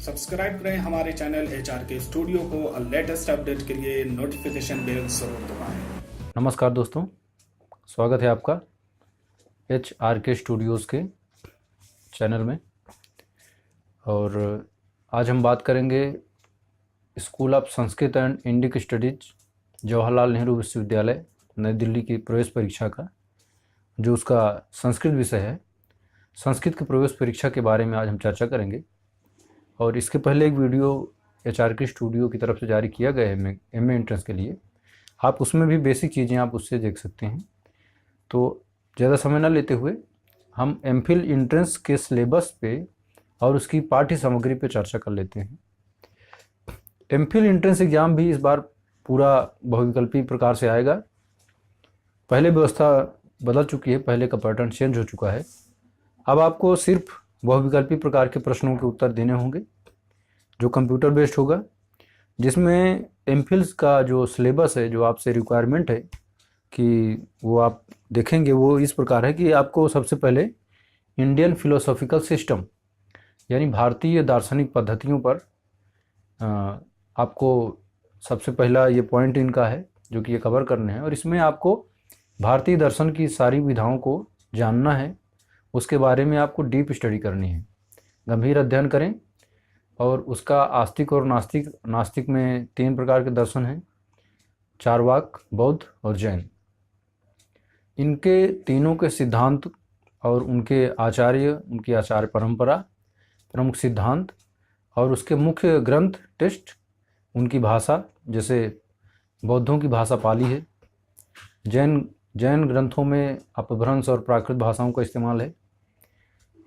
Subscribe करें हमारे channel HRK studio को और लेटेस्ट अपडेट के लिए नोटिफिकेशन बेल जरूर दबाएं। नमस्कार दोस्तों, स्वागत है आपका HRK स्टूडियोज़ के चैनल में। और आज हम बात करेंगे school of Sanskrit and Indic studies Jawaharlal Nehru विश्वविद्यालय नई दिल्ली की प्रवेश परीक्षा का, जो उसका संस्कृत विषय है, संस्कृत की प्रवेश परीक्षा के बारे में आज हम चर्चा करेंगे। और इसके पहले एक वीडियो HRK स्टूडियो की तरफ से जारी किया गया है MA एंट्रेंस के लिए, आप उसमें भी बेसिक चीज़ें आप उससे देख सकते हैं। तो ज़्यादा समय ना लेते हुए हम MPhil एंट्रेंस के सिलेबस पे और उसकी पाठ्य सामग्री पे चर्चा कर लेते हैं। MPhil एंट्रेंस एग्ज़ाम भी इस बार पूरा बहुविकल्पी प्रकार से आएगा। पहले व्यवस्था बदल चुकी है, पहले का पैटर्न चेंज हो चुका है। अब आपको सिर्फ बहुविकल्पी प्रकार के प्रश्नों के उत्तर देने होंगे, जो कंप्यूटर बेस्ड होगा, जिसमें MPhil का जो सिलेबस है, जो आपसे रिक्वायरमेंट है कि वो आप देखेंगे, वो इस प्रकार है कि आपको सबसे पहले इंडियन फिलोसॉफिकल सिस्टम यानी भारतीय दार्शनिक पद्धतियों पर आपको सबसे पहला ये पॉइंट इनका है जो कि ये कवर करने हैं। और इसमें आपको भारतीय दर्शन की सारी विधाओं को जानना है, उसके बारे में आपको डीप स्टडी करनी है, गंभीर अध्ययन करें। और उसका आस्तिक और नास्तिक, नास्तिक में 3 प्रकार के दर्शन हैं, चारवाक, बौद्ध और जैन। इनके तीनों के सिद्धांत और उनके आचार्य, उनकी आचार्य परंपरा, प्रमुख सिद्धांत और उसके मुख्य ग्रंथ, टेक्स्ट, उनकी भाषा, जैसे बौद्धों की भाषा पाली है, जैन ग्रंथों में अपभ्रंश और प्राकृत भाषाओं का इस्तेमाल है,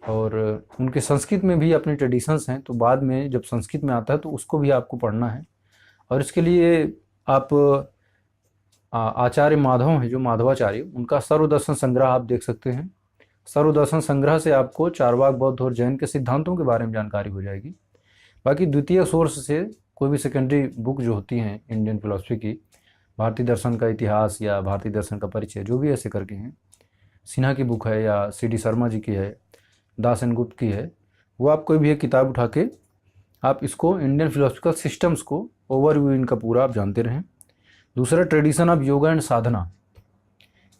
और उनके संस्कृत में भी अपने ट्रेडिशंस हैं। तो बाद में जब संस्कृत में आता है तो उसको भी आपको पढ़ना है। और इसके लिए आप आचार्य माधव हैं, जो माधवाचार्य, उनका सर्वदर्शन संग्रह आप देख सकते हैं। सर्वदर्शन संग्रह से आपको चारवाक, बौद्ध और जैन के सिद्धांतों के बारे में जानकारी हो जाएगी। बाकी द्वितीय सोर्स से कोई भी सेकेंडरी बुक जो होती हैं इंडियन फिलोसफी की, भारतीय दर्शन का इतिहास या भारतीय दर्शन का परिचय, जो भी ऐसे करके हैं, सिन्हा की बुक है या CD शर्मा जी की है, दास एंड गुप्त की है, वो आप कोई भी एक किताब उठा के आप इसको इंडियन फिलोसफिकल सिस्टम्स को ओवरव्यू इनका पूरा आप जानते रहें। दूसरा, ट्रेडिशन ऑफ योगा एंड साधना।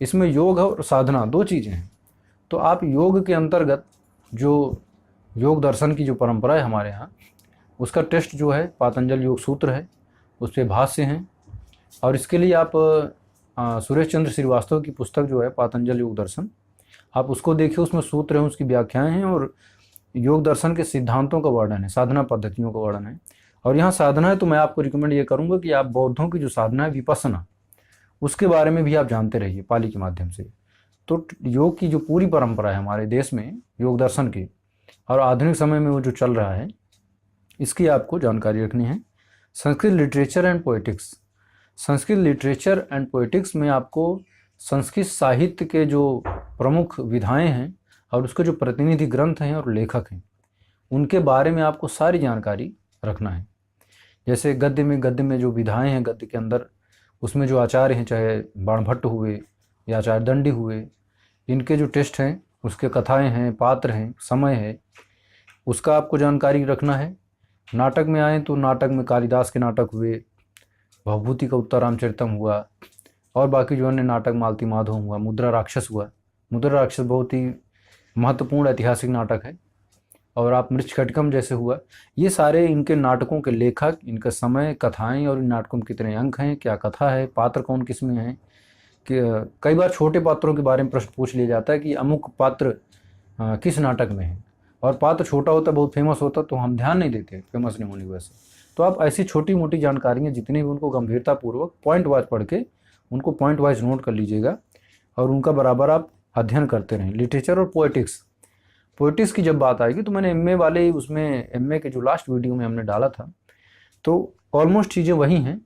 इसमें योग और साधना 2 चीज़ें हैं। तो आप योग के अंतर्गत जो योग दर्शन की जो परंपरा है हमारे यहाँ, उसका टेस्ट जो है पातंजल योग सूत्र है, उस पर भाष्य हैं। और इसके लिए आप सुरेश चंद्र श्रीवास्तव की पुस्तक जो है पातंजल योग दर्शन, आप उसको देखिए, उसमें सूत्र हैं, उसकी व्याख्याएं हैं और योग दर्शन के सिद्धांतों का वर्णन है, साधना पद्धतियों का वर्णन है। और यहाँ साधना है तो मैं आपको रिकमेंड ये करूँगा कि आप बौद्धों की जो साधना है विपस्सना, उसके बारे में भी आप जानते रहिए पाली के माध्यम से। तो योग की जो पूरी परंपरा है हमारे देश में योग दर्शन की, और आधुनिक समय में वो जो चल रहा है, इसकी आपको जानकारी रखनी है। Sanskrit literature and poetics. Sanskrit literature and poetics में आपको संस्कृत साहित्य के जो प्रमुख विधाएं हैं और उसके जो प्रतिनिधि ग्रंथ हैं और लेखक हैं, उनके बारे में आपको सारी जानकारी रखना है। जैसे गद्य में जो विधाएं हैं गद्य के अंदर, उसमें जो आचार्य हैं, चाहे बाणभट्ट हुए या आचार्य दंडी हुए, इनके जो टेस्ट हैं, उसके कथाएं हैं, पात्र हैं, समय है, उसका आपको जानकारी रखना है। नाटक में आए तो नाटक में कालिदास के नाटक हुए, भवभूति का उत्तर रामचरितम हुआ, और बाकी जो अन्य नाटक मालती माधव हुआ, मुद्रा राक्षस हुआ। मुद्रा राक्षस बहुत ही महत्वपूर्ण ऐतिहासिक नाटक है। और आप मृच्छकटिकम जैसे हुआ, ये सारे इनके नाटकों के लेखक, इनका समय, कथाएं, और इन नाटकों में कितने अंक हैं, क्या कथा है, पात्र कौन किस में हैं। कि कई बार छोटे पात्रों के बारे में प्रश्न पूछ लिया जाता है कि अमुक पात्र किस नाटक में है, और पात्र छोटा होता, बहुत फेमस होता, तो हम ध्यान नहीं देते फेमस नहीं होने की वजह से। तो आप ऐसी छोटी मोटी जानकारियाँ जितनी भी, उनको गंभीरतापूर्वक पॉइंट वाइज पढ़ के उनको पॉइंट वाइज नोट कर लीजिएगा और उनका बराबर आप अध्ययन करते रहें। लिटरेचर और पोएटिक्स की जब बात आएगी तो मैंने MA वाले, उसमें MA के जो लास्ट वीडियो में हमने डाला था, तो ऑलमोस्ट चीज़ें वही हैं।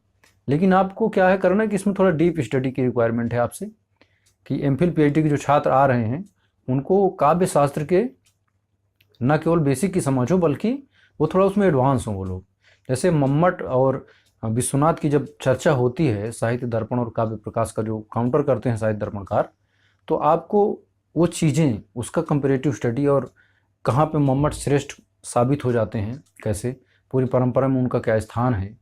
लेकिन आपको क्या है करना है कि इसमें थोड़ा डीप स्टडी की रिक्वायरमेंट है आपसे, कि MPhil PhD के जो छात्र आ रहे हैं उनको काव्य शास्त्र के न केवल बेसिक की समझ हो, बल्कि वो थोड़ा उसमें एडवांस हो वो लोग। जैसे मम्मट और विश्वनाथ की जब चर्चा होती है, साहित्य दर्पण और काव्य प्रकाश का जो काउंटर करते हैं साहित्य दर्पणकार, तो आपको वो चीज़ें, उसका कंपेरेटिव स्टडी और कहाँ पे मम्मट श्रेष्ठ साबित हो जाते हैं कैसे, पूरी परंपरा में उनका क्या स्थान है।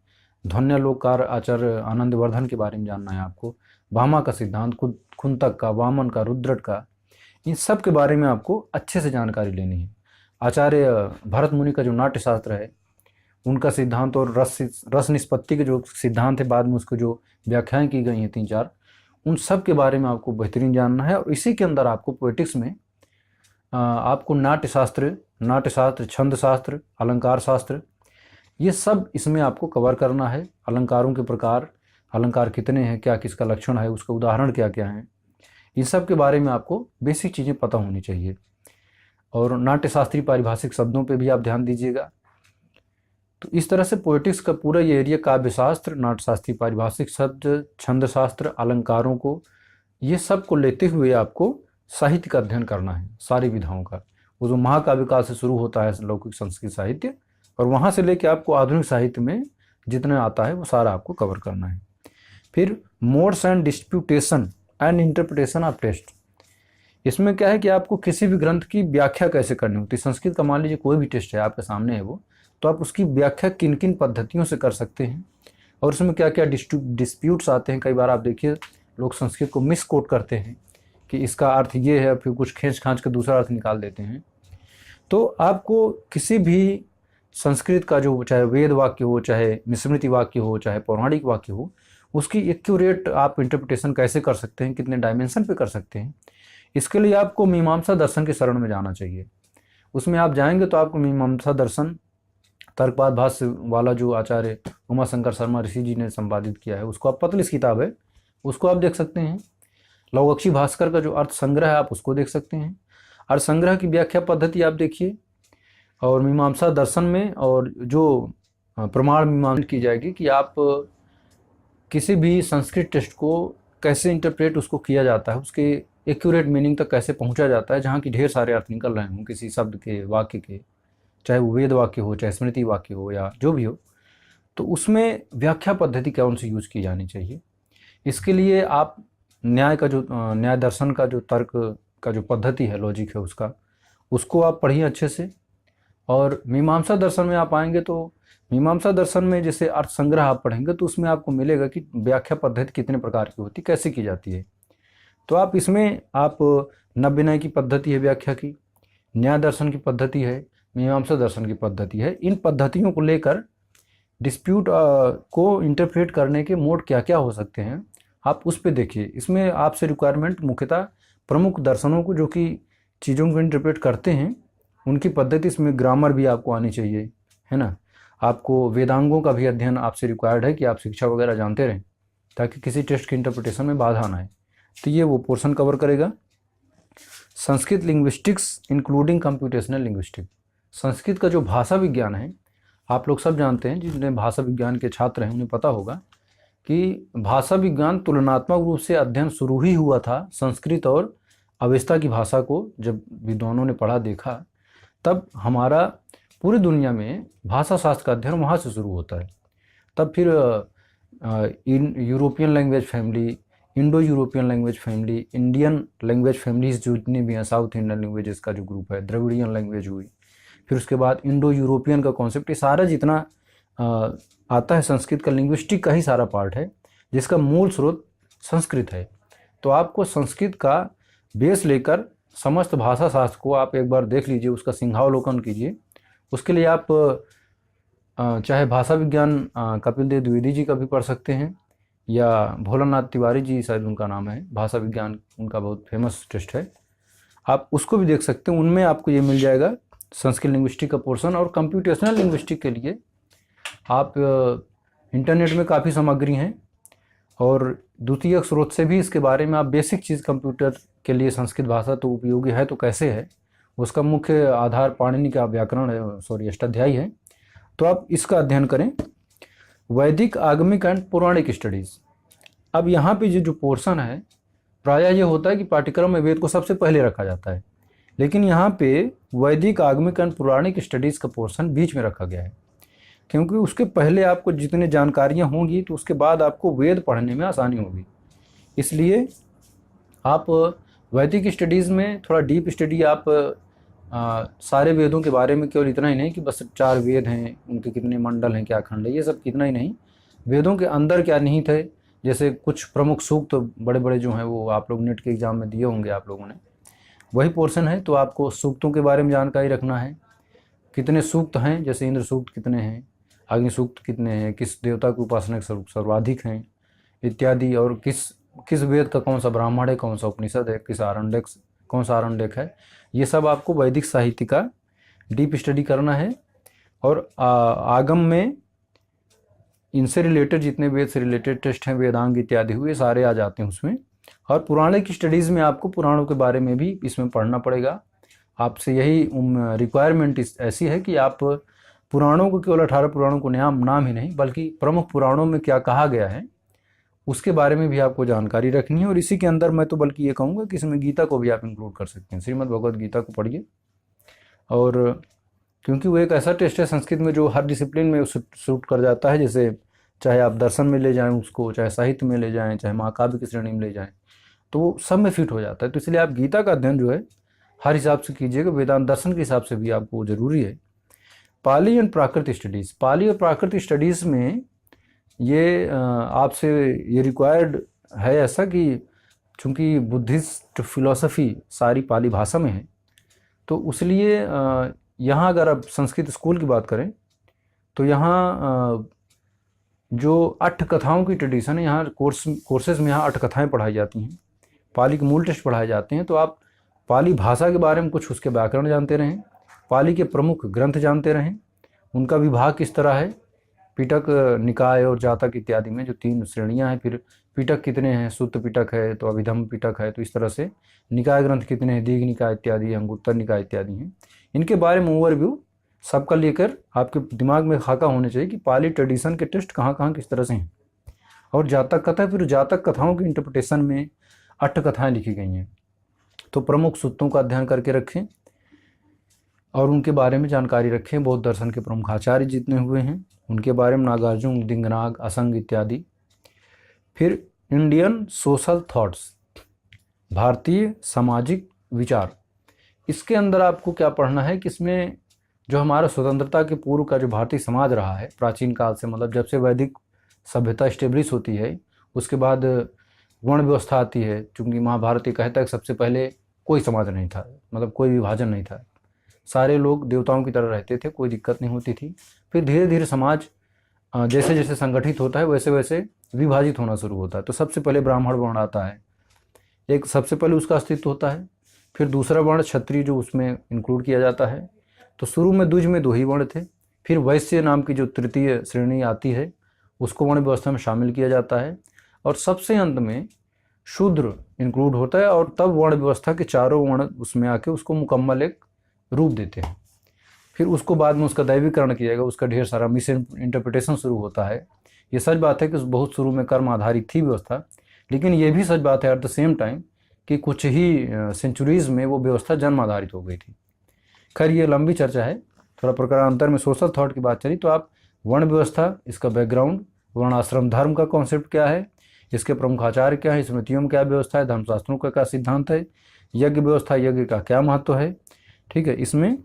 ध्वन्यालोकार आचार्य आनंदवर्धन के बारे में जानना है आपको, भामा का सिद्धांत, कुंतक का, वामन का, रुद्रट का, इन सब के बारे में आपको अच्छे से जानकारी लेनी है। आचार्य भरत मुनि का जो नाट्य शास्त्र है उनका सिद्धांत और रस निष्पत्ति के जो सिद्धांत है, बाद में उसको जो व्याख्याएं की गई हैं 3-4, उन सब के बारे में आपको बेहतरीन जानना है। और इसी के अंदर आपको पोएटिक्स में आपको नाट्य शास्त्र, छंद शास्त्र, अलंकार शास्त्र, ये सब इसमें आपको कवर करना है। अलंकारों के प्रकार, अलंकार कितने हैं, क्या किसका लक्षण है, उसका उदाहरण क्या क्या है, इन सब के बारे में आपको बेसिक चीज़ें पता होनी चाहिए। और नाट्यशास्त्रीय पारिभाषिक शब्दों पे भी आप ध्यान दीजिएगा। तो इस तरह से पोएटिक्स का पूरा ये एरिया, काव्य शास्त्र, नाट्यशास्त्रीय पारिभाषिक शब्द, छंद शास्त्र, अलंकारों को, ये सब को लेते हुए आपको साहित्य का अध्ययन करना है, सारी विधाओं का। वो जो महाकाव्य काल से शुरू होता है लौकिक संस्कृत साहित्य, और वहाँ से लेके आपको आधुनिक साहित्य में जितना आता है वो सारा आपको कवर करना है। फिर modes and disputation and interpretation of text. इसमें क्या है कि आपको किसी भी ग्रंथ की व्याख्या कैसे करनी होती है। संस्कृत का मान लीजिए कोई भी टेक्स्ट है आपके सामने है वो, तो आप उसकी व्याख्या किन किन पद्धतियों से कर सकते हैं, और उसमें क्या क्या डिस्प्यूट्स आते हैं। कई बार आप देखिए लोग संस्कृत को मिस कोट करते हैं कि इसका अर्थ ये है, फिर कुछ खींच खांच के दूसरा अर्थ निकाल देते हैं। तो आपको किसी भी संस्कृत का जो, चाहे वेद वाक्य हो, चाहे स्मृति वाक्य हो, चाहे पौराणिक वाक्य हो, उसकी एक्यूरेट आप इंटरप्रिटेशन कैसे कर सकते हैं, कितने डायमेंशन पे कर सकते हैं, इसके लिए आपको मीमांसा दर्शन के शरण में जाना चाहिए। उसमें आप जाएंगे तो आपको मीमांसा दर्शन, तर्कवाद भाष्य वाला जो आचार्य उमाशंकर शर्मा ऋषि जी ने संपादित किया है, उसको आप, पतली किताब है, उसको आप देख सकते हैं। लवक्षी भास्कर का जो अर्थ संग्रह है आप उसको देख सकते हैं। अर्थ संग्रह की व्याख्या पद्धति आप देखिए। और मीमांसा दर्शन में और जो प्रमाण मीमांसा की जाएगी कि आप किसी भी संस्कृत टेक्स्ट को कैसे इंटरप्रेट उसको किया जाता है, उसके एक्यूरेट मीनिंग तक कैसे पहुंचा जाता है, जहाँ की ढेर सारे अर्थ निकल रहे हों किसी शब्द के, वाक्य के, चाहे वो वेद वाक्य हो, चाहे स्मृति वाक्य हो, या जो भी हो, तो उसमें व्याख्या पद्धति कौन सी यूज की जानी चाहिए। इसके लिए आप न्याय का जो, न्याय दर्शन का जो तर्क का जो पद्धति है, लॉजिक है उसका, उसको आप पढ़िए अच्छे से। और मीमांसा दर्शन में आप आएंगे तो मीमांसा दर्शन में जैसे अर्थ संग्रह आप पढ़ेंगे तो उसमें आपको मिलेगा कि व्याख्या पद्धति कितने प्रकार की होती, कैसे की जाती है। तो आप इसमें आप नव्य न्याय की पद्धति है व्याख्या की, न्याय दर्शन की पद्धति है, मीमांसा दर्शन की पद्धति है। इन पद्धतियों को लेकर डिस्प्यूट को इंटरप्रेट करने के मोड क्या क्या हो सकते हैं, आप उस पर देखिए। इसमें आपसे रिक्वायरमेंट मुख्यतः प्रमुख दर्शनों को, जो कि चीज़ों को इंटरप्रेट करते हैं, उनकी पद्धति, इसमें ग्रामर भी आपको आनी चाहिए, है ना। आपको वेदांगों का भी अध्ययन आपसे रिक्वायर्ड है कि आप शिक्षा वगैरह जानते रहें, ताकि किसी टेक्स्ट की इंटरप्रिटेशन में बाधा ना आए। तो ये वो पोर्शन कवर करेगा। Sanskrit linguistics including computational linguistics. Sanskrit का जो भाषा विज्ञान है, आप लोग सब जानते हैं, जितने भाषा विज्ञान के छात्र हैं उन्हें पता होगा कि भाषा विज्ञान तुलनात्मक रूप से अध्ययन शुरू ही हुआ था संस्कृत और अवेस्ता की भाषा को जब विद्वानों ने पढ़ा देखा, तब हमारा पूरी दुनिया में भाषा शास्त्र का अध्ययन वहाँ से शुरू होता है। तब फिर European language family, Indo European language family, Indian language families जो जितने भी हैं, साउथ इंडियन लैंग्वेजेस का जो ग्रुप है, द्रविडियन लैंग्वेज हुई, फिर उसके बाद इंडो यूरोपियन का कॉन्सेप्ट, ये सारा जितना आता है संस्कृत का लिंग्विस्टिक का ही सारा पार्ट है, जिसका मूल स्रोत संस्कृत है। तो आपको संस्कृत का बेस लेकर समस्त भाषा शास्त्र को आप एक बार देख लीजिए, उसका सिंहावलोकन कीजिए। उसके लिए आप चाहे भाषा विज्ञान कपिल देव द्विवेदी जी का भी पढ़ सकते हैं, या भोलानाथ तिवारी जी शायद उनका नाम है, भाषा विज्ञान उनका बहुत फेमस टेक्स्ट है, आप उसको भी देख सकते हैं। उनमें आपको ये मिल जाएगा संस्कृत लिंग्विस्टिक का पोर्शन। और कंप्यूटेशनल लिंग्विस्टिक के लिए आप इंटरनेट में काफ़ी सामग्री हैं, और द्वितीय स्रोत से भी इसके बारे में आप बेसिक चीज़, कंप्यूटर के लिए संस्कृत भाषा तो उपयोगी है तो कैसे है, उसका मुख्य आधार पाणिनि का व्याकरण है, सॉरी अष्टाध्यायी है, तो आप इसका अध्ययन करें। वैदिक, आगमिक एंड पौराणिक स्टडीज़। अब यहाँ पे जो पोर्शन है, प्रायः ये होता है कि पाठ्यक्रम में वेद को सबसे पहले रखा जाता है, लेकिन यहाँ पे वैदिक, आगमिक एंड पौराणिक स्टडीज़ का पोर्शन बीच में रखा गया है, क्योंकि उसके पहले आपको जितनी जानकारियाँ होंगी तो उसके बाद आपको वेद पढ़ने में आसानी होगी। इसलिए आप वैदिक स्टडीज़ में थोड़ा डीप स्टडी आप सारे वेदों के बारे में केवल इतना ही नहीं कि बस 4 वेद हैं, उनके कितने मंडल हैं, क्या खंड है, ये सब इतना ही नहीं, वेदों के अंदर क्या निहित है। जैसे कुछ प्रमुख सूक्त तो बड़े बड़े जो हैं वो आप लोग नेट के एग्ज़ाम में दिए होंगे आप लोगों ने, वही पोर्शन है। तो आपको सूक्तों के बारे में जानकारी रखना है, कितने सूक्त हैं, जैसे इंद्र सूक्त कितने हैं, अग्नि सूक्त कितने हैं, किस देवता की उपासना सर्वाधिक हैं इत्यादि, और किस वेद का कौन सा ब्राह्मण है, कौन सा उपनिषद है, कौन सा आरण्यक है, ये सब आपको वैदिक साहित्य का डीप स्टडी करना है। और आगम में इनसे रिलेटेड जितने वेद से रिलेटेड टेस्ट हैं, वेदांग इत्यादि हुए, सारे आ जाते हैं उसमें। और पुराणे की स्टडीज़ में आपको पुराणों के बारे में भी इसमें पढ़ना पड़ेगा। आपसे यही रिक्वायरमेंट ऐसी है कि आप पुराणों को, केवल 18 पुराणों को नाम ही नहीं, बल्कि प्रमुख पुराणों में क्या कहा गया है उसके बारे में भी आपको जानकारी रखनी है। और इसी के अंदर मैं तो बल्कि ये कहूँगा कि इसमें गीता को भी आप इंक्लूड कर सकते हैं। श्रीमद् भगवद गीता को पढ़िए, और क्योंकि वो एक ऐसा टेस्ट है संस्कृत में जो हर डिसिप्लिन में सूट कर जाता है। जैसे चाहे आप दर्शन में ले जाएं उसको, चाहे साहित्य में ले जाएं, चाहे महाकाव्य की श्रेणी में ले जाएं, तो वो सब में फिट हो जाता है। तो इसलिए आप गीता का अध्ययन जो है हर हिसाब से कीजिएगा, वेदांत दर्शन के हिसाब से भी आपको ज़रूरी है। पाली एंड प्राकृत स्टडीज़, पाली और प्राकृत स्टडीज़ में ये आपसे ये रिक्वायर्ड है ऐसा कि चूँकि बुद्धिस्ट फिलॉसफी सारी पाली भाषा में है, तो इसलिए यहाँ अगर आप संस्कृत स्कूल की बात करें तो यहाँ जो 8 कथाओं की ट्रेडिशन है, यहाँ कोर्सेज में यहाँ 8 कथाएं पढ़ाई जाती हैं, पाली के मूल टेस्ट पढ़ाए जाते हैं। तो आप पाली भाषा के बारे में कुछ उसके व्याकरण जानते रहें, पाली के प्रमुख ग्रंथ जानते रहें, उनका विभाग किस तरह है, पिटक, निकाय और जातक इत्यादि में जो 3 श्रेणियां हैं। फिर पिटक कितने हैं, सुत्त पिटक है, तो अभिधम पिटक है, तो इस तरह से निकाय ग्रंथ कितने हैं, दीघ निकाय इत्यादि, अंगुत्तर निकाय इत्यादि हैं। इनके बारे में ओवरव्यू सबका लेकर आपके दिमाग में खाका होने चाहिए कि पाली ट्रेडिशन के टेस्ट कहाँ कहाँ किस तरह से हैं। और जातक कथा, फिर जातक कथाओं की इंटरप्रिटेशन में 8 कथाएँ लिखी गई हैं। तो प्रमुख सूत्रों का अध्ययन करके रखें और उनके बारे में जानकारी रखें। बौद्ध दर्शन के प्रमुख आचार्य जितने हुए हैं उनके बारे में, नागार्जुन, दिंगनाग, असंग इत्यादि। फिर इंडियन सोशल थॉट्स, भारतीय सामाजिक विचार, इसके अंदर आपको क्या पढ़ना है कि इसमें जो हमारा स्वतंत्रता के पूर्व का जो भारतीय समाज रहा है प्राचीन काल से, मतलब जब से वैदिक सभ्यता स्टेब्लिश होती है उसके बाद वर्ण व्यवस्था आती है। चूँकि महाभारत ये कहता है कि सबसे पहले कोई समाज नहीं था, मतलब कोई विभाजन नहीं था, सारे लोग देवताओं की तरह रहते थे, कोई दिक्कत नहीं होती थी। फिर धीरे धीरे समाज जैसे जैसे संगठित होता है वैसे वैसे विभाजित होना शुरू होता है। तो सबसे पहले ब्राह्मण वर्ण आता है, एक सबसे पहले उसका अस्तित्व होता है। फिर दूसरा वर्ण क्षत्रिय जो उसमें इंक्लूड किया जाता है। तो शुरू में द्विज में 2 ही वर्ण थे। फिर वैश्य नाम की जो तृतीय श्रेणी आती है उसको वर्ण व्यवस्था में शामिल किया जाता है। और सबसे अंत में शूद्र इंक्लूड होता है, और तब वर्ण व्यवस्था के चारों वर्ण उसमें आके उसको मुकम्मल एक रूप देते हैं। फिर उसको बाद में उसका दैवीकरण किया जाएगा, उसका ढेर सारा मिस इंटरप्रिटेशन शुरू होता है। ये सच बात है कि बहुत शुरू में कर्म आधारित थी व्यवस्था, लेकिन ये भी सच बात है एट द सेम टाइम कि कुछ ही सेंचुरीज़ में वो व्यवस्था जन्म आधारित हो गई थी। खैर ये लंबी चर्चा है, थोड़ा प्रकारांतर में सोशल थॉट की बात चली। तो आप वर्ण व्यवस्था, इसका बैकग्राउंड, वर्णाश्रम धर्म का कॉन्सेप्ट क्या है, इसके प्रमुख आचार्य क्या है, स्मृतियों में क्या व्यवस्था है, धर्मशास्त्रों का क्या सिद्धांत है, यज्ञ व्यवस्था, यज्ञ का क्या महत्व है, ठीक है। इसमें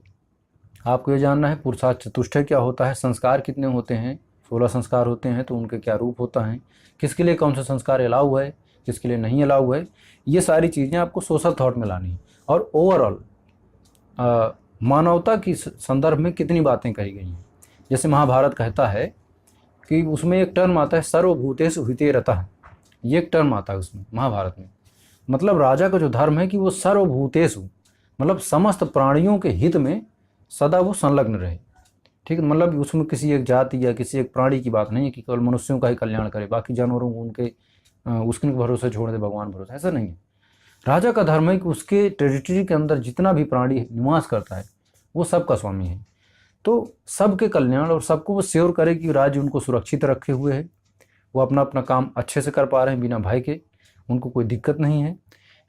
आपको ये जानना है पुरुषार्थ चतुष्टय क्या होता है, संस्कार कितने होते हैं, 16 संस्कार होते हैं, तो उनके क्या रूप होता है, किसके लिए कौन सा संस्कार अलाउ है, किसके लिए नहीं अलाउ है। ये सारी चीज़ें आपको सोशल थॉट में लानी है। और ओवरऑल मानवता की संदर्भ में कितनी बातें कही गई हैं। जैसे महाभारत कहता है कि उसमें एक टर्म आता है सर्वभूतेषु हितेरतः, ये एक टर्म आता है उसमें महाभारत में। मतलब राजा का जो धर्म है कि वो सर्वभूतेषु, मतलब समस्त प्राणियों के हित में सदा वो संलग्न रहे, ठीक है। मतलब उसमें किसी एक जाति या किसी एक प्राणी की बात नहीं है कि केवल मनुष्यों का ही कल्याण करे, बाकी जानवरों को उसके भरोसे छोड़ दे, भगवान भरोसे, ऐसा नहीं है। राजा का धर्म है कि उसके टेरिटरी के अंदर जितना भी प्राणी निवास करता है वो सबका स्वामी है। तो सबके कल्याण और सबको वो श्योर करे कि राज्य उनको सुरक्षित रखे हुए है, वो अपना अपना काम अच्छे से कर पा रहे हैं बिना भय के, उनको कोई दिक्कत नहीं है।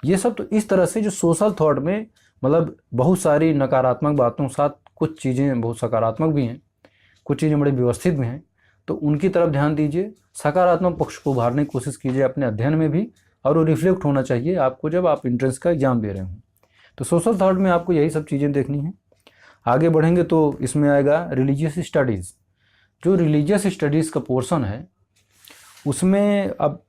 ये सब तो इस तरह से जो सोशल थॉट में मतलब बहुत सारी नकारात्मक बातों के साथ कुछ चीज़ें बहुत सकारात्मक भी हैं, कुछ चीज़ें बड़े व्यवस्थित भी हैं, तो उनकी तरफ ध्यान दीजिए। सकारात्मक पक्ष को उभारने की कोशिश कीजिए अपने अध्ययन में भी, और वो रिफ्लेक्ट होना चाहिए आपको जब आप एंट्रेंस का एग्जाम दे रहे हों। तो सोशल थॉट में आपको यही सब चीज़ें देखनी है। आगे बढ़ेंगे तो इसमें आएगा रिलीजियस स्टडीज़। जो रिलीजियस स्टडीज़ का पोर्शन है उसमें अब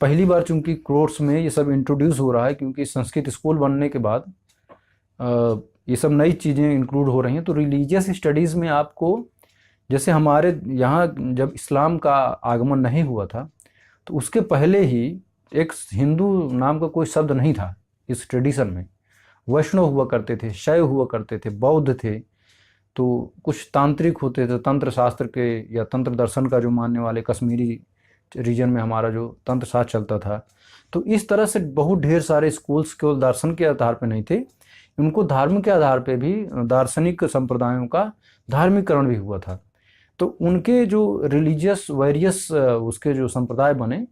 पहली बार चूंकि कोर्स में ये सब इंट्रोड्यूस हो रहा है, क्योंकि संस्कृत स्कूल बनने के बाद ये सब नई चीज़ें इंक्लूड हो रही हैं। तो रिलीजियस स्टडीज़ में आपको, जैसे हमारे यहाँ जब इस्लाम का आगमन नहीं हुआ था तो उसके पहले ही एक हिंदू नाम का कोई शब्द नहीं था इस ट्रेडिशन में। वैष्णव हुआ करते थे, शैव हुआ करते थे, बौद्ध थे, तो कुछ तांत्रिक होते थे, तंत्र शास्त्र के या तंत्र दर्शन का जो मानने वाले, कश्मीरी रीजन में हमारा जो तंत्र शास्त्र चलता था। तो इस तरह से बहुत ढेर सारे स्कूल्स केवल दर्शन के आधार पर नहीं थे, उनको धर्म के आधार पे भी दार्शनिक संप्रदायों का धार्मिकरण भी हुआ था। तो उनके जो रिलीजियस वेरियस उसके जो संप्रदाय बने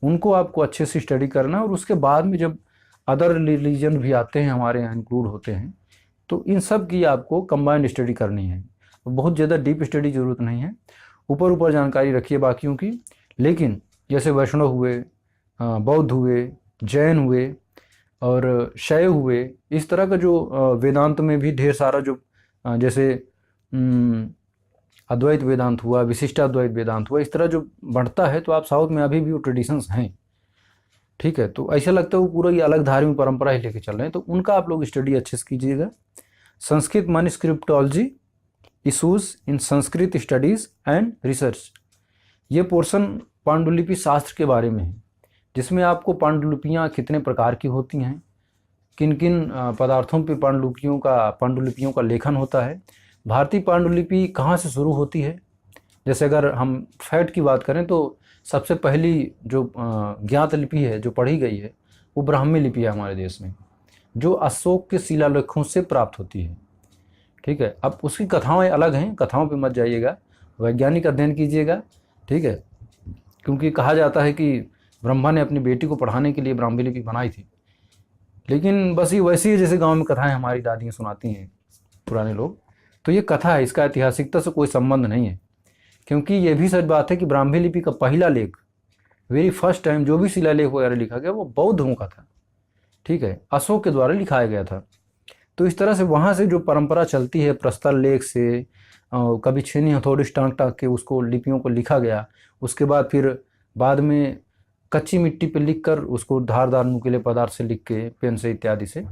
उनको आपको अच्छे से स्टडी करना, और उसके बाद में जब अदर रिलीजन भी आते हैं हमारे यहाँ इंक्लूड होते हैं तो इन सब की आपको कंबाइंड स्टडी करनी है। बहुत ज़्यादा डीप स्टडी ज़रूरत नहीं है, ऊपर ऊपर जानकारी रखिए बाकियों की। लेकिन जैसे वैष्णव हुए, बौद्ध हुए, जैन हुए और शैव हुए, इस तरह का जो वेदांत में भी ढेर सारा जो जैसे अद्वैत वेदांत हुआ, विशिष्टाद्वैत वेदांत हुआ, इस तरह जो बढ़ता है तो आप साउथ में अभी भी वो ट्रेडिशंस हैं। ठीक है, तो ऐसा लगता है वो पूरा ये अलग धार्मिक परंपरा ही लेके चल रहे हैं, तो उनका आप लोग स्टडी अच्छे से कीजिएगा। Sanskrit manuscriptology, issues in Sanskrit studies and research, ये पोर्शन पांडुलिपि शास्त्र के बारे में है, जिसमें आपको पांडुलिपियाँ कितने प्रकार की होती हैं, किन किन पदार्थों पे पांडुलिपियों का लेखन होता है, भारतीय पांडुलिपि कहाँ से शुरू होती है। जैसे अगर हम फैक्ट की बात करें तो सबसे पहली जो ज्ञात लिपि है जो पढ़ी गई है वो ब्राह्मी लिपि है हमारे देश में, जो अशोक के शिलालेखों से प्राप्त होती है। ठीक है, अब उसकी कथाएं अलग हैं, कथाओं पे मत जाइएगा, वैज्ञानिक अध्ययन कीजिएगा। ठीक है, क्योंकि कहा जाता है कि ब्रह्मा ने अपनी बेटी को पढ़ाने के लिए ब्राह्मी लिपि बनाई थी, लेकिन बस ये वैसी है जैसे गाँव में कथाएँ हमारी दादियाँ सुनाती हैं पुराने लोग। तो ये कथा है, इसका ऐतिहासिकता से कोई संबंध नहीं है, क्योंकि ये भी सच बात है कि ब्राह्मी लिपि का पहला लेख, वेरी फर्स्ट टाइम जो भी शिलालेख वगैरह लिखा गया वो बौद्धों का था। ठीक है, अशोक के द्वारा लिखाया गया था। तो इस तरह से वहाँ से जो परंपरा चलती है प्रस्तर लेख से, कभी छेनी हथौड़ी टाँक टाँक के उसको लिपियों को लिखा गया, उसके बाद फिर बाद में कच्ची मिट्टी पे लिख कर उसको धारदार नुकीले पदार्थ से लिख के पेन से इत्यादि से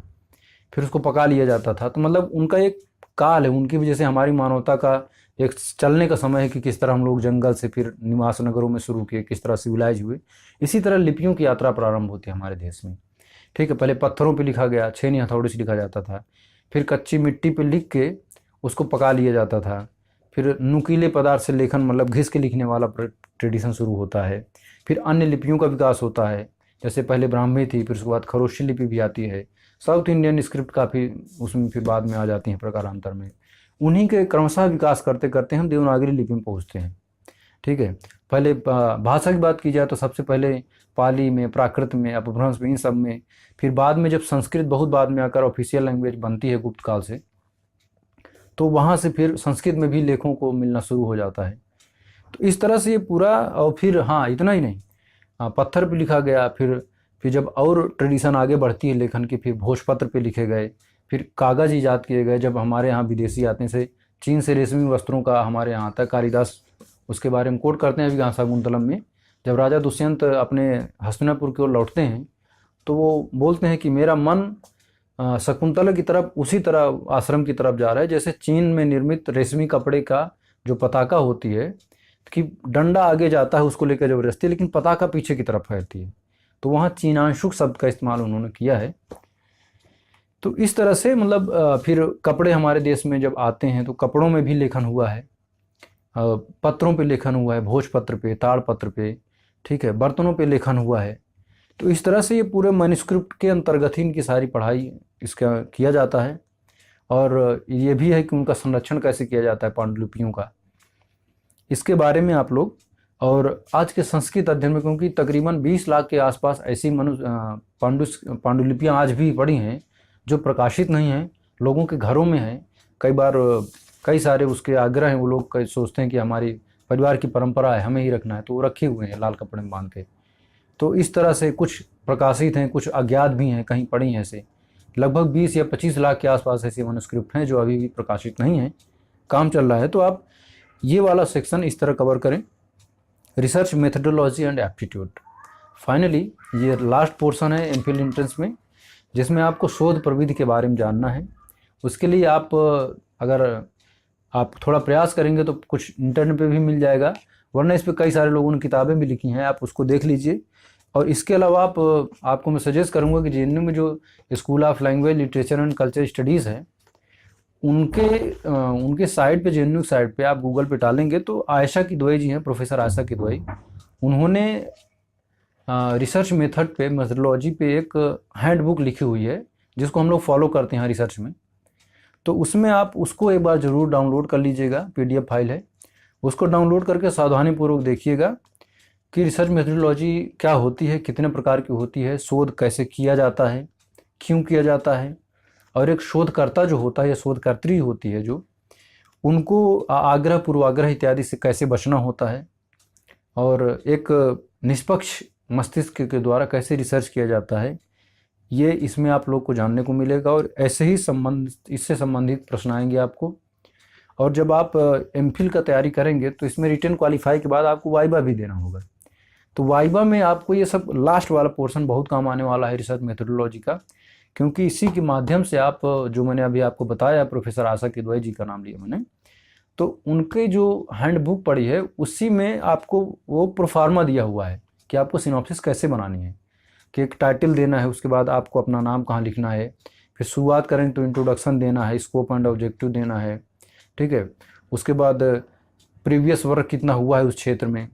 फिर उसको पका लिया जाता था। तो मतलब उनका एक काल है, उनकी वजह से हमारी मानवता का एक चलने का समय है कि किस तरह हम लोग जंगल से फिर निवास नगरों में शुरू किए, किस तरह सिविलाइज हुए। इसी तरह लिपियों की यात्रा प्रारंभ होती है हमारे देश में। ठीक है, पहले पत्थरों पे लिखा गया, छेनी हथौड़ी से लिखा जाता था, फिर कच्ची मिट्टी पे लिख के उसको पका लिया जाता था, फिर नुकीले पदार्थ से लेखन मतलब घिस के लिखने वाला ट्रेडिशन शुरू होता है, फिर अन्य लिपियों का विकास होता है। जैसे पहले ब्राह्मी थी, फिर उसके बाद खरोष्टी लिपि भी आती है, साउथ इंडियन स्क्रिप्ट काफ़ी उसमें फिर बाद में आ जाती हैं प्रकारांतर में। उन्हीं के क्रमशः विकास करते करते हम देवनागरी लिपि में पहुँचते हैं। ठीक है, पहले भाषा की बात की जाए तो सबसे पहले पाली में, प्राकृत में, अपभ्रंश में, इन सब में, फिर बाद में जब संस्कृत बहुत बाद में आकर ऑफिशियल लैंग्वेज बनती है गुप्त काल से, तो वहाँ से फिर संस्कृत में भी लेखों को मिलना शुरू हो जाता है। तो इस तरह से ये पूरा, और फिर हाँ इतना ही नहीं, पत्थर पे लिखा गया, फिर जब और ट्रेडिशन आगे बढ़ती है लेखन की, फिर भोजपत्र पे लिखे गए, फिर कागज़ ईजाद किए गए। जब हमारे यहाँ विदेशी आते से चीन से रेशमी वस्त्रों का हमारे यहाँ आता है, कालिदास उसके बारे में कोट करते हैं अभिज्ञानशाकुंतलम में। जब राजा दुष्यंत अपने हस्तिनापुर की ओर लौटते हैं तो वो बोलते हैं कि मेरा मन शकुंतला की तरफ उसी तरह आश्रम की तरफ जा रहा है जैसे चीन में निर्मित रेशमी कपड़े का जो पताका होती है कि डंडा आगे जाता है उसको लेकर जबरदस्ती, लेकिन पताका पीछे की तरफ फैलती है। तो वहाँ चीनांशुक शब्द का इस्तेमाल उन्होंने किया है। तो इस तरह से मतलब फिर कपड़े हमारे देश में जब आते हैं तो कपड़ों में भी लेखन हुआ है, पत्रों पे लेखन हुआ है, भोजपत्र पे, ताड़पत्र पे, ठीक है, बर्तनों पे लेखन हुआ है। तो इस तरह से ये पूरे मैन्युस्क्रिप्ट के अंतर्गत ही इनकी सारी पढ़ाई इसका किया जाता है। और ये भी है कि उनका संरक्षण कैसे किया जाता है पांडुलिपियों का, इसके बारे में आप लोग, और आज के संस्कृत अध्ययन में क्योंकि तकरीबन 20 लाख के आसपास ऐसी पांडुलिपियाँ आज भी पड़ी हैं जो प्रकाशित नहीं हैं, लोगों के घरों में हैं। कई बार कई सारे उसके आग्रह हैं, वो लोग सोचते हैं कि हमारी परिवार की परंपरा है, हमें ही रखना है, तो वो रखे हुए हैं लाल कपड़े में बांध के। तो इस तरह से कुछ प्रकाशित हैं, कुछ अज्ञात भी हैं, कहीं पड़ी हैं ऐसे। लगभग 20 या 25 लाख के आसपास ऐसे मैन्युस्क्रिप्ट हैं जो अभी भी प्रकाशित नहीं हैं, काम चल रहा है। तो आप ये वाला सेक्शन इस तरह कवर करें, research methodology and aptitude. Finally ये लास्ट पोर्शन है एमफिल एंट्रेंस में, जिसमें आपको शोध प्रविधि के बारे में जानना है। उसके लिए आप अगर आप थोड़ा प्रयास करेंगे तो कुछ इंटरनेट पे भी मिल जाएगा, वरना इस पे कई सारे लोगों ने किताबें भी लिखी हैं, आप उसको देख लीजिए। और इसके अलावा आपको मैं सजेस्ट करूंगा कि जेएनयू में जो school of language literature and culture studies है, उनके साइट पे, जेएनयू साइट पे आप गूगल पे डालेंगे तो आयशा किदवई जी हैं, प्रोफेसर आयशा किदवई, उन्होंने रिसर्च मेथड पे, मेथडोलॉजी पे एक हैंडबुक लिखी हुई है जिसको हम लोग फॉलो करते हैं रिसर्च में। तो उसमें आप उसको एक बार ज़रूर डाउनलोड कर लीजिएगा, पीडीएफ फाइल है, उसको डाउनलोड करके सावधानीपूर्वक देखिएगा कि रिसर्च मेथडोलॉजी क्या होती है, कितने प्रकार की होती है, शोध कैसे किया जाता है, क्यों किया जाता है, और एक शोधकर्ता जो होता है या शोधकर्त्री होती है जो, उनको आग्रह पूर्वाग्रह इत्यादि से कैसे बचना होता है, और एक निष्पक्ष मस्तिष्क के द्वारा कैसे रिसर्च किया जाता है, ये इसमें आप लोग को जानने को मिलेगा। और ऐसे ही इससे संबंधित प्रश्न आएंगे आपको। और जब आप एमफिल का तैयारी करेंगे तो इसमें रिटन क्वालिफाई के बाद आपको वाइबा भी देना होगा। तो वाइबा में आपको ये सब लास्ट वाला पोर्शन बहुत काम आने वाला है रिसर्च मेथडोलॉजी का, क्योंकि इसी के माध्यम से आप, जो मैंने अभी आपको बताया प्रोफेसर आशा किदवई जी का नाम लिया मैंने, तो उनके जो हैंडबुक पढ़ी है उसी में आपको वो प्रोफार्मा दिया हुआ है कि आपको सिनॉप्सिस कैसे बनानी है, कि एक टाइटल देना है, उसके बाद आपको अपना नाम कहाँ लिखना है, फिर शुरुआत करें तो इंट्रोडक्शन देना है, स्कोप एंड ऑब्जेक्टिव देना है, ठीक है। उसके बाद प्रीवियस वर्क कितना हुआ है उस क्षेत्र में,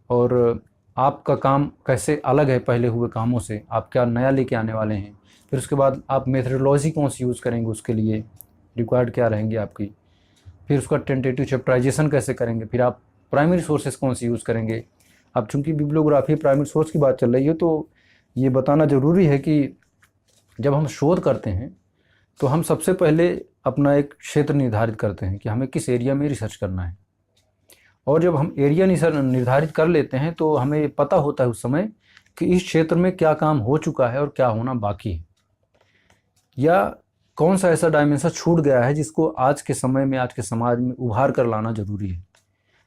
और आपका काम कैसे अलग है पहले हुए कामों से, आप क्या नया लेके आने वाले हैं। फिर उसके बाद आप मेथडोलॉजी कौन सी यूज़ करेंगे, उसके लिए रिक्वायर्ड क्या रहेंगी आपकी, फिर उसका टेंटेटिव चैप्टराइजेशन कैसे करेंगे, फिर आप प्राइमरी सोर्सेज कौन सी यूज़ करेंगे। अब चूंकि बिब्लियोग्राफी प्राइमरी सोर्स की बात चल रही है तो ये बताना ज़रूरी है कि जब हम शोध करते हैं तो हम सबसे पहले अपना एक क्षेत्र निर्धारित करते हैं कि हमें किस एरिया में रिसर्च करना है, और जब हम एरिया निर्धारित कर लेते हैं तो हमें पता होता है उस समय कि इस क्षेत्र में क्या काम हो चुका है और क्या होना बाकी है, या कौन सा ऐसा डायमेंशन छूट गया है जिसको आज के समय में, आज के समाज में उभार कर लाना ज़रूरी है।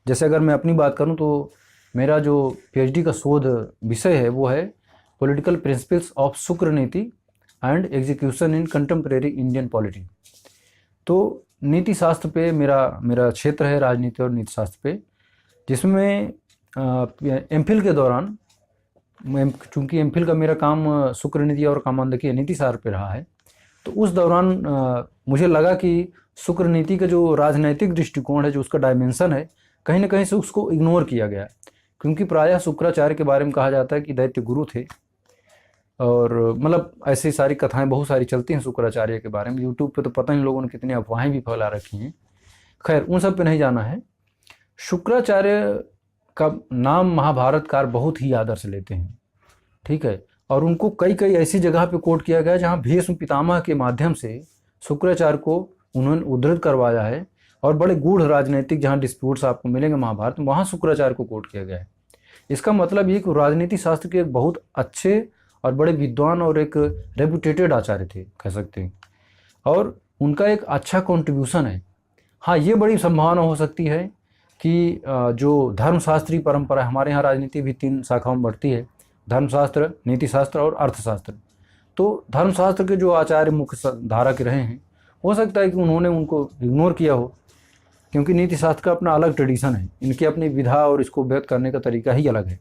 जैसे अगर मैं अपनी बात करूं तो मेरा जो पीएचडी का शोध विषय है वो है पॉलिटिकल प्रिंसिपल्स ऑफ शुक्र नीति and execution in contemporary Indian polity. तो नीति शास्त्र पे मेरा क्षेत्र है, राजनीति और नीति शास्त्र पे, जिसमें एमफिल के दौरान, चूँकि एमफिल का मेरा काम शुक्र नीति और कामांधकीय नीति शास्त्र पे रहा है, तो उस दौरान मुझे लगा कि शुक्र नीति का जो राजनैतिक दृष्टिकोण है, जो उसका डायमेंशन है, कहीं ना कहीं से उसको इग्नोर किया गया, क्योंकि प्रायः शुक्राचार्य के बारे में कहा जाता है कि दैत्य गुरु थे, और मतलब ऐसी सारी कथाएं बहुत सारी चलती हैं शुक्राचार्य के बारे में। यूट्यूब पे तो पता नहीं लोगों ने कितनी अफवाहें भी फैला रखी हैं। खैर, उन सब पे नहीं जाना है। शुक्राचार्य का नाम महाभारतकार बहुत ही आदर से लेते हैं, ठीक है, और उनको कई कई ऐसी जगह पे कोट किया गया जहाँ भीष्म पितामह के माध्यम से शुक्राचार्य को उन्होंने उद्धृत करवाया है, और बड़े गूढ़ राजनीतिक जहाँ डिस्प्यूट्स आपको मिलेंगे महाभारत में, वहाँ शुक्राचार्य को कोट किया गया है। इसका मतलब ये कि राजनीति शास्त्र के एक बहुत अच्छे और बड़े विद्वान और एक रेपुटेटेड आचार्य थे, कह सकते हैं, और उनका एक अच्छा कंट्रीब्यूशन है। हाँ, ये बड़ी संभावना हो सकती है कि जो धर्मशास्त्री परंपरा, हमारे यहाँ राजनीति भी 3 शाखाओं में बढ़ती है, धर्मशास्त्र, नीतिशास्त्र और अर्थशास्त्र। तो धर्मशास्त्र के जो आचार्य मुख्य धारा के रहे हैं, हो सकता है कि उन्होंने उनको इग्नोर किया हो, क्योंकि नीतिशास्त्र का अपना अलग ट्रेडिशन है, इनकी अपनी विधा और इसको व्यक्त करने का तरीका ही अलग है।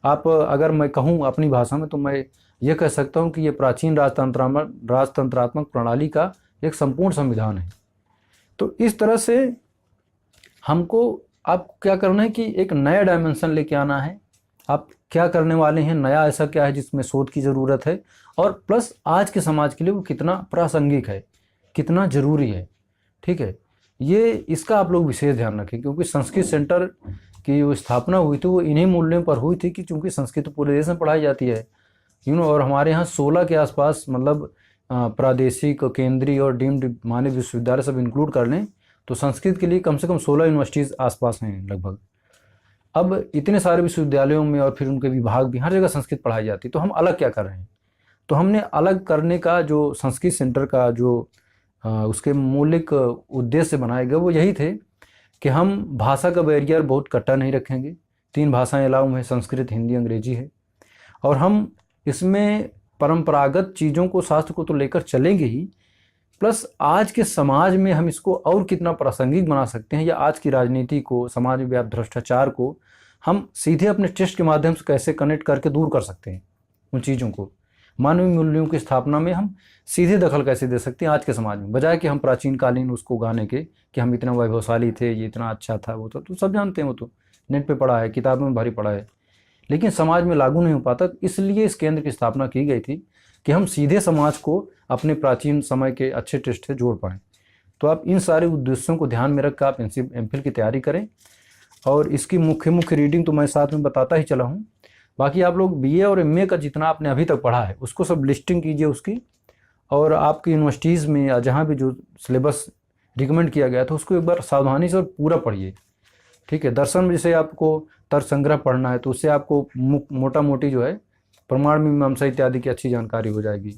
आप अगर मैं कहूँ अपनी भाषा में तो मैं ये कह सकता हूँ कि ये प्राचीन राजतंत्रात्मक प्रणाली का एक संपूर्ण संविधान है। तो इस तरह से हमको आपको क्या करना है कि एक नया डायमेंशन लेके आना है। आप क्या करने वाले हैं, नया ऐसा क्या है जिसमें शोध की ज़रूरत है, और प्लस आज के समाज के लिए वो कितना प्रासंगिक है, कितना ज़रूरी है, ठीक है। ये इसका आप लोग विशेष ध्यान रखें, क्योंकि संस्कृत सेंटर की जो स्थापना हुई थी वो इन्हीं मूल्यों पर हुई थी कि चूँकि संस्कृत पूरे देश में पढ़ाई जाती है, और हमारे यहाँ 16 के आसपास, मतलब प्रादेशिक, केंद्रीय और डीम्ड मानद विश्वविद्यालय सब इंक्लूड कर लें तो संस्कृत के लिए कम से कम 16 यूनिवर्सिटीज़ आसपास हैं लगभग। अब इतने सारे विश्वविद्यालयों में और फिर उनके विभाग भी, हर जगह संस्कृत पढ़ाई जाती है, तो हम अलग क्या कर रहे हैं। तो हमने अलग करने का जो संस्कृत सेंटर का जो उसके मौलिक उद्देश्य बनाए गए वो यही थे कि हम भाषा का बैरियर बहुत कट्टा नहीं रखेंगे। 3 भाषाएं अलाउ हैं, संस्कृत, हिंदी, अंग्रेजी है। और हम इसमें परंपरागत चीज़ों को, शास्त्र को तो लेकर चलेंगे ही, प्लस आज के समाज में हम इसको और कितना प्रासंगिक बना सकते हैं, या आज की राजनीति को, समाज में व्याप्त भ्रष्टाचार को हम सीधे अपने टेस्ट के माध्यम से कैसे कनेक्ट करके दूर कर सकते हैं। उन चीज़ों को, मानवीय मूल्यों की स्थापना में हम सीधे दखल कैसे दे सकते हैं आज के समाज में, बजाय कि हम प्राचीन कालीन उसको गाने के कि हम इतना वैभवशाली थे, ये इतना अच्छा था, वो तो सब जानते हैं, वो तो नेट पे पढ़ा है, किताबों में भारी पढ़ा है, लेकिन समाज में लागू नहीं हो पाता। इसलिए इस केंद्र की स्थापना की गई थी कि हम सीधे समाज को अपने प्राचीन समय के अच्छे टेस्ट से जोड़ पाएँ। तो आप इन सारे उद्देश्यों को ध्यान में रख कर आप एमफिल की तैयारी करें। और इसकी मुख्य रीडिंग तो मैं साथ में बताता ही चला हूँ। बाकी आप लोग बीए और एमए का जितना आपने अभी तक पढ़ा है उसको सब लिस्टिंग कीजिए उसकी, और आपकी यूनिवर्सिटीज़ में या जहाँ भी जो सिलेबस रिकमेंड किया गया था उसको एक बार सावधानी से और पूरा पढ़िए। ठीक है, दर्शन में जैसे आपको तर्क संग्रह पढ़ना है तो उससे आपको मोटा मोटी जो है प्रमाण मीमांसा इत्यादि की अच्छी जानकारी हो जाएगी।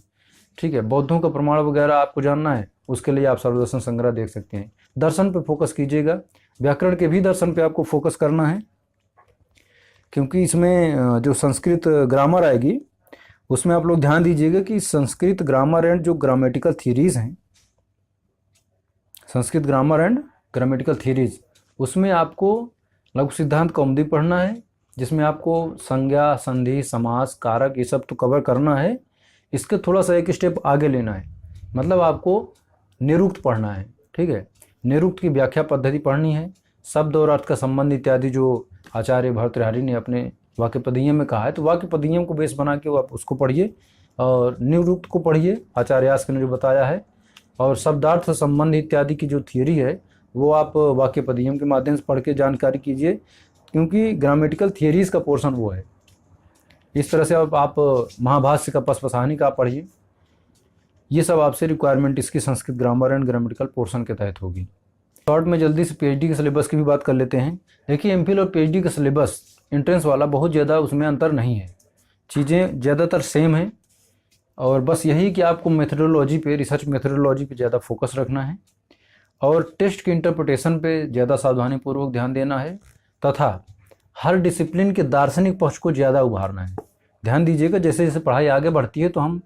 ठीक है, बौद्धों का प्रमाण वगैरह आपको जानना है, उसके लिए आप सर्वदर्शन संग्रह देख सकते हैं। दर्शन पे फोकस कीजिएगा, व्याकरण के भी दर्शन पे आपको फोकस करना है, क्योंकि इसमें जो संस्कृत ग्रामर आएगी उसमें आप लोग ध्यान दीजिएगा कि संस्कृत ग्रामर एंड जो ग्रामेटिकल थ्योरीज हैं, Sanskrit grammar and grammatical theories, उसमें आपको लघु सिद्धांत कौमुदी पढ़ना है, जिसमें आपको संज्ञा, संधि, समास, कारक ये सब तो कवर करना है। इसके थोड़ा सा एक स्टेप आगे लेना है, मतलब आपको निरुक्त पढ़ना है। ठीक है, निरुक्त की व्याख्या पद्धति पढ़नी है, शब्द और अर्थ का संबंध इत्यादि जो आचार्य भर्तृहरि ने अपने वाक्यपदीय में कहा है, तो वाक्यपदीय को बेस बना के वो आप उसको पढ़िए, और निरुक्त को पढ़िए आचार्य यास्क ने जो बताया है, और शब्दार्थ संबंध इत्यादि की जो थियरी है वो आप वाक्यपदीय के माध्यम से पढ़ के जानकारी कीजिए, क्योंकि ग्रामेटिकल थियरीज का पोर्शन वो है। इस तरह से आप महाभाष्य का पसपसाहनी का पढ़िए। ये सब आपसे रिक्वायरमेंट इसकी Sanskrit grammar and grammatical portion के तहत होगी। शॉर्ट में जल्दी से पीएचडी के सिलेबस की भी बात कर लेते हैं। देखिए, एमफिल और पीएचडी का सिलेबस एंट्रेंस वाला बहुत ज़्यादा उसमें अंतर नहीं है, चीज़ें ज़्यादातर सेम है, और बस यही कि आपको मेथडोलॉजी पे, रिसर्च मेथडोलॉजी पे ज़्यादा फोकस रखना है, और टेस्ट के इंटरप्रिटेशन पे ज़्यादा सावधानीपूर्वक ध्यान देना है, तथा हर डिसिप्लिन के दार्शनिक पक्ष को ज़्यादा उभारना है। ध्यान दीजिएगा, जैसे जैसे पढ़ाई आगे बढ़ती है तो हम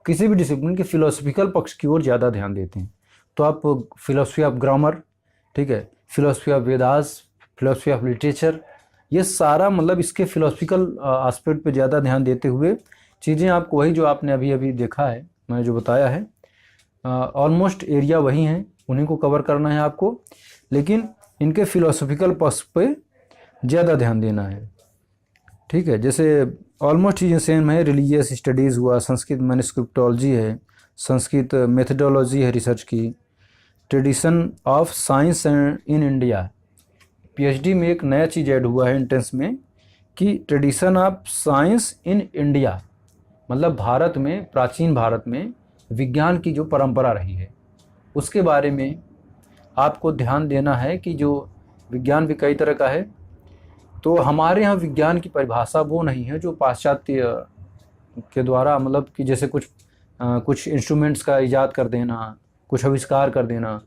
किसी भी डिसिप्लिन के फिलोसफिकल पक्ष की ओर ज़्यादा ध्यान देते हैं। तो आप फिलोसफी ऑफ ग्रामर, ठीक है, philosophy of Vedas, philosophy of literature, ये सारा मतलब इसके फिलोसफिकल एस्पेक्ट पे ज़्यादा ध्यान देते हुए चीज़ें आपको वही जो आपने अभी अभी देखा है, मैंने जो बताया है, ऑलमोस्ट एरिया वही हैं, उन्हीं को कवर करना है आपको, लेकिन इनके फिलोसफिकल पक्ष पे ज़्यादा ध्यान देना है। ठीक है, जैसे ऑलमोस्ट चीज़ें सेम है, रिलीजियस स्टडीज़ हुआ, संस्कृत मैन्युस्क्रिप्टोलॉजी है, संस्कृत मेथडोलॉजी है रिसर्च की, tradition of science in India. PhD में एक नया चीज़ ऐड हुआ है एंट्रेंस में कि tradition of science in India, मतलब भारत में, प्राचीन भारत में विज्ञान की जो परंपरा रही है उसके बारे में आपको ध्यान देना है कि जो विज्ञान भी कई तरह का है, तो हमारे यहाँ विज्ञान की परिभाषा वो नहीं है जो पाश्चात्य के द्वारा, मतलब कि जैसे कुछ इंस्ट्रूमेंट्स का इजाद कर देना, कुछ आविष्कार कर देना।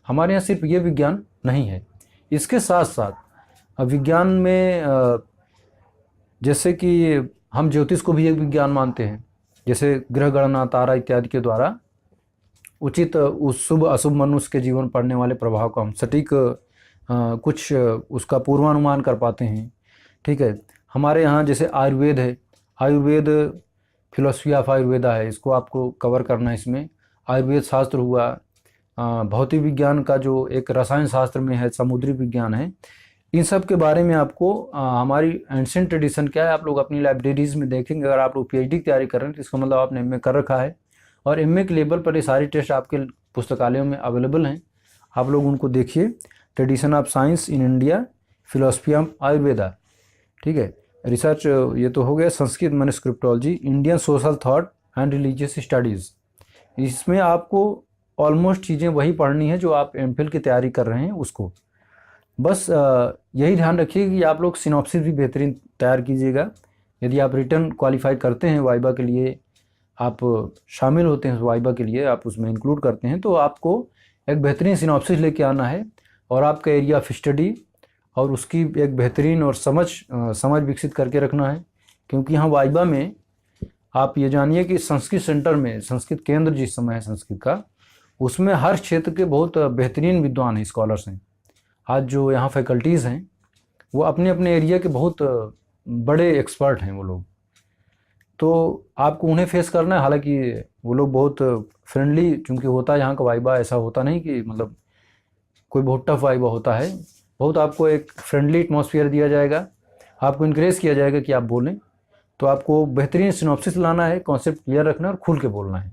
हमारे यहाँ सिर्फ ये विज्ञान नहीं है, इसके साथ साथ विज्ञान में जैसे कि हम ज्योतिष को भी एक विज्ञान मानते हैं, जैसे ग्रह गणना, तारा इत्यादि के द्वारा उचित उस शुभ अशुभ मनुष्य के जीवन पड़ने वाले प्रभाव का हम सटीक कुछ उसका पूर्वानुमान कर पाते हैं। ठीक है, हमारे यहाँ जैसे आयुर्वेद है, आयुर्वेद फिलोसफी ऑफ आयुर्वेदा है, इसको आपको कवर करना है। इसमें आयुर्वेद शास्त्र हुआ, भौतिक विज्ञान का जो एक रसायन शास्त्र में है, समुद्री विज्ञान है, इन सब के बारे में आपको हमारी एंशिएंट ट्रेडिशन क्या है आप लोग अपनी लाइब्रेरीज में देखेंगे। अगर आप लोग पीएचडी की तैयारी कर रहे हैं तो इसका मतलब आपने एमए कर रखा है, और एमए के लेवल पर ये सारी टेस्ट आपके पुस्तकालयों में अवेलेबल हैं, आप लोग उनको देखिए। Tradition of science in India, philosophy of Ayurveda, ठीक है, रिसर्च ये तो हो गया। Sanskrit manuscriptology, Indian social thought and religious studies, इसमें आपको ऑलमोस्ट चीज़ें वही पढ़नी है जो आप एमफिल की तैयारी कर रहे हैं उसको। बस यही ध्यान रखिए कि आप लोग सिनॉप्सिस भी बेहतरीन तैयार कीजिएगा। यदि आप रिटर्न क्वालिफाई करते हैं वाइबा के लिए आप शामिल होते हैं वाइबा के लिए, आप उसमें इंक्लूड करते हैं, तो आपको एक बेहतरीन सिनॉप्सिस लेके आना है और आपका एरिया ऑफ स्टडी और उसकी एक बेहतरीन और समझ विकसित करके रखना है। क्योंकि यहाँ वाइबा में आप ये जानिए कि संस्कृत सेंटर में, संस्कृत केंद्र जिस समय है संस्कृत का, उसमें हर क्षेत्र के बहुत बेहतरीन विद्वान हैं, स्कॉलर्स हैं। आज जो यहाँ फैकल्टीज़ हैं वो अपने अपने एरिया के बहुत बड़े एक्सपर्ट हैं वो लोग, तो आपको उन्हें फेस करना है। हालांकि वो लोग बहुत फ्रेंडली, चूँकि होता है यहाँ का वाइबा ऐसा होता नहीं कि मतलब कोई बहुत टफ वाइबा होता है, बहुत आपको एक फ्रेंडली एटमॉस्फेयर दिया जाएगा, आपको इनक्रेज किया जाएगा कि आप बोलें। तो आपको बेहतरीन सिनॉप्सिस लाना है, कॉन्सेप्ट क्लियर रखना है और खुल के बोलना है,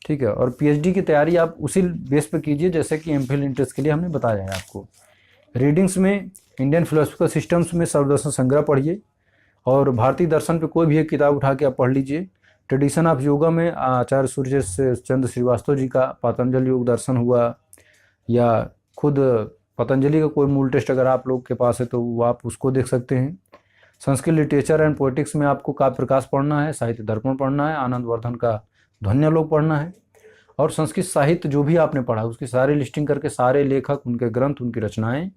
ठीक है। और पीएचडी की तैयारी आप उसी बेस पे कीजिए जैसे कि एमफिल इंट्रेंस के लिए हमने बताया है आपको। रीडिंग्स में इंडियन फिलोसफिकल सिस्टम्स में सर्वदर्शन संग्रह पढ़िए और भारतीय दर्शन पे कोई भी एक किताब उठा के आप पढ़ लीजिए। ट्रेडिशन ऑफ योगा में आचार्य सूर्य चंद्र श्रीवास्तव जी का पतंजलि योग दर्शन हुआ, या खुद पतंजलि का कोई मूल टेस्ट अगर आप लोग के पास है तो वो आप उसको देख सकते हैं। संस्कृत लिटरेचर एंड पोएटिक्स में आपको काव्य प्रकाश पढ़ना है, साहित्य दर्पण पढ़ना है, आनंद वर्धन का ध्वन्यालोक पढ़ना है, और संस्कृत साहित्य जो भी आपने पढ़ा उसकी सारी लिस्टिंग करके सारे लेखक, उनके ग्रंथ, उनकी रचनाएं,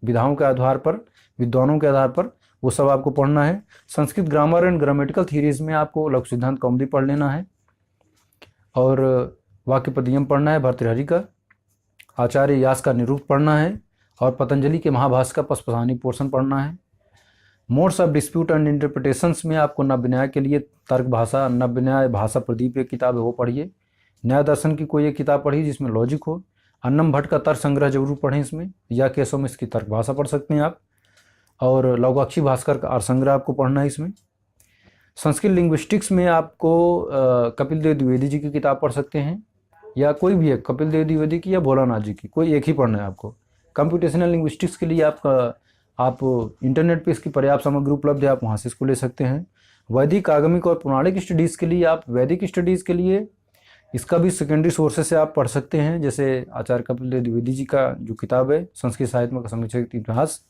विधाओं के आधार पर, विद्वानों के आधार पर, वो सब आपको पढ़ना है। Sanskrit grammar and grammatical theories में आपको लघु सिद्धांत कौमुदी पढ़ लेना है और वाक्यपदियम पढ़ना है भर्तृहरि का, आचार्य यास का निरूक्त पढ़ना है और पतंजलि के महाभाष्य का पसपसानी पोर्शन पढ़ना है। Modes of dispute and interpretations में आपको नव्य न्याय के लिए तर्क भाषा, नव्य न्याय भाषा प्रदीप एक किताब है वो पढ़िए। न्याय दर्शन की कोई एक किताब पढ़िए जिसमें लॉजिक हो। अन्नम भट्ट का तर्क संग्रह जरूर पढ़ें इसमें, या केशव में इसकी तर्क भाषा पढ़ सकते हैं आप, और लौगाक्षी भास्कर का आर्य संग्रह आपको पढ़ना है इसमें। संस्कृत लिंग्विस्टिक्स में आपको कपिल देव द्विवेदी जी की किताब पढ़ सकते हैं, या कोई भी है, कपिल देव द्विवेदी की या भोलानाथ जी की, कोई एक ही पढ़ना है आपको। कंप्यूटेशनल लिंग्विस्टिक्स के लिए आप इंटरनेट पे इसकी पर्याप्त सामग्री उपलब्ध है, आप वहाँ से इसको ले सकते हैं। वैदिक, आगमिक और पौराणिक स्टडीज़ के लिए आप वैदिक स्टडीज़ के लिए इसका भी सेकेंडरी सोर्सेज से आप पढ़ सकते हैं, जैसे आचार्य कपिल देव द्विवेदी जी का जो किताब है संस्कृत साहित्य का समीक्षक इतिहास,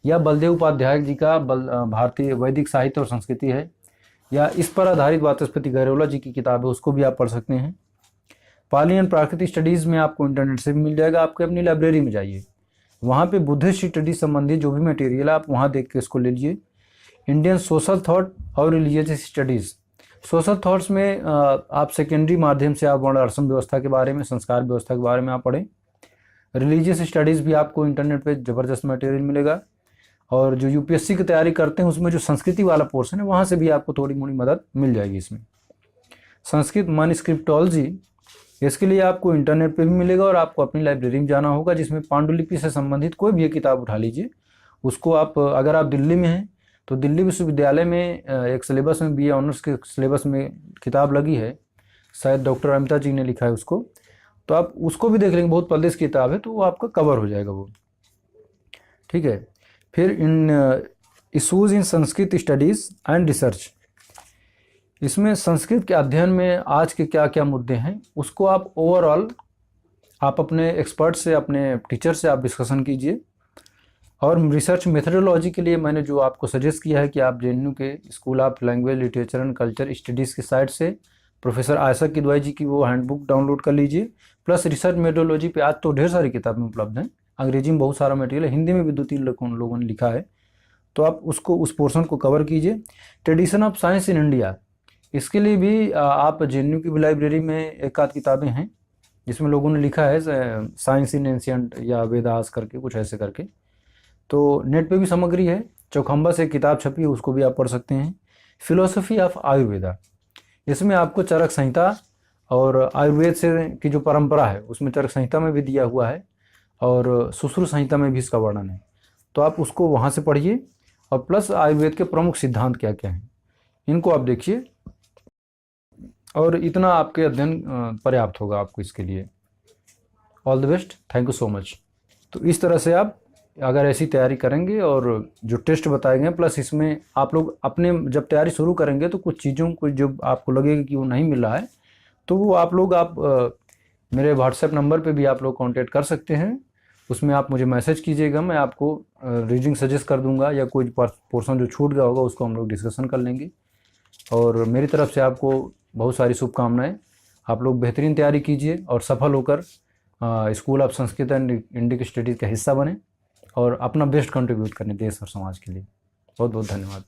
या बलदेव उपाध्याय जी का भारतीय वैदिक साहित्य और संस्कृति है, या इस पर आधारित वाचस्पति गैरोला जी की किताब है उसको भी आप पढ़ सकते हैं। पाली एंड प्राकृतिक स्टडीज़ में आपको इंटरनेट से भी मिल जाएगा, आपके अपनी लाइब्रेरी में जाइए, वहाँ पे बुद्धिस्ट स्टडीज संबंधी जो भी मटेरियल है आप वहाँ देख के इसको ले लीजिए। इंडियन सोशल थॉट और रिलीजियस स्टडीज़, सोशल थॉट्स में आप सेकेंडरी माध्यम से आप वर्ण आश्रम व्यवस्था के बारे में, संस्कार व्यवस्था के बारे में आप पढ़ें। रिलीजियस स्टडीज़ भी आपको इंटरनेट पे ज़बरदस्त मटेरियल मिलेगा, और जो यूपीएससी की तैयारी करते हैं उसमें जो संस्कृति वाला पोर्शन है वहाँ से भी आपको थोड़ी मोड़ी मदद मिल जाएगी इसमें। संस्कृत मैन्युस्क्रिप्टोलॉजी, इसके लिए आपको इंटरनेट पे भी मिलेगा और आपको अपनी लाइब्रेरी में जाना होगा, जिसमें पांडुलिपि से संबंधित कोई भी एक किताब उठा लीजिए उसको आप, अगर आप दिल्ली में हैं तो दिल्ली विश्वविद्यालय में एक सिलेबस में बीए ऑनर्स के सिलेबस में किताब लगी है, शायद डॉक्टर अमिता जी ने लिखा है उसको, तो आप उसको भी देख लेंगे, बहुत पल्लेस की किताब है तो वो आपका कवर हो जाएगा वो, ठीक है। फिर इन issues in Sanskrit studies and research, इसमें संस्कृत के अध्ययन में आज के क्या क्या मुद्दे हैं उसको आप ओवरऑल आप अपने एक्सपर्ट से, अपने टीचर से आप डिस्कशन कीजिए। और रिसर्च मेथडोलॉजी के लिए मैंने जो आपको सजेस्ट किया है कि आप जेएनयू के school of language literature and culture studies की साइट से प्रोफेसर आयशा किदवाई जी की वो हैंडबुक डाउनलोड कर लीजिए। प्लस रिसर्च मेथडोलॉजी पे आज तो ढेर सारी किताबें उपलब्ध हैं, अंग्रेजी में बहुत सारा मटेरियल है, हिंदी में भी 2-3 लोगों ने लिखा है, तो आप उसको, उस पोर्शन को कवर कीजिए। Tradition of science in India, इसके लिए भी आप जेएनयू की भी लाइब्रेरी में एक आध किताबें हैं जिसमें लोगों ने लिखा है साइंस इन एंशियंट या वेदास करके कुछ ऐसे करके, तो नेट पे भी सामग्री है। चौखंबा से किताब छपी है उसको भी आप पढ़ सकते हैं। फिलोसफी ऑफ आयुर्वेदा, इसमें आपको चरक संहिता और आयुर्वेद से की जो परंपरा है उसमें चरक संहिता में भी दिया हुआ है और सुश्रुत संहिता में भी इसका वर्णन है, तो आप उसको वहाँ से पढ़िए। और प्लस आयुर्वेद के प्रमुख सिद्धांत क्या क्या हैं इनको आप देखिए, और इतना आपके अध्ययन पर्याप्त होगा आपको इसके लिए। All the best, thank you so much. तो इस तरह से आप अगर ऐसी तैयारी करेंगे और जो टेस्ट बताए गए प्लस इसमें आप लोग अपने जब तैयारी शुरू करेंगे तो कुछ चीज़ों को जो आपको लगेगा कि वो नहीं मिल रहा है तो वो आप लोग मेरे व्हाट्सएप नंबर पे भी आप लोग कांटेक्ट कर सकते हैं, उसमें आप मुझे मैसेज कीजिएगा, मैं आपको रीडिंग सजेस्ट कर दूंगा, या कोई पोर्शन जो छूट गया होगा उसको हम लोग डिस्कशन कर लेंगे। और मेरी तरफ से आपको बहुत सारी शुभकामनाएं। आप लोग बेहतरीन तैयारी कीजिए और सफल होकर school of Sanskrit and Indic studies का हिस्सा बने और अपना बेस्ट कंट्रीब्यूट करें देश और समाज के लिए। बहुत बहुत धन्यवाद।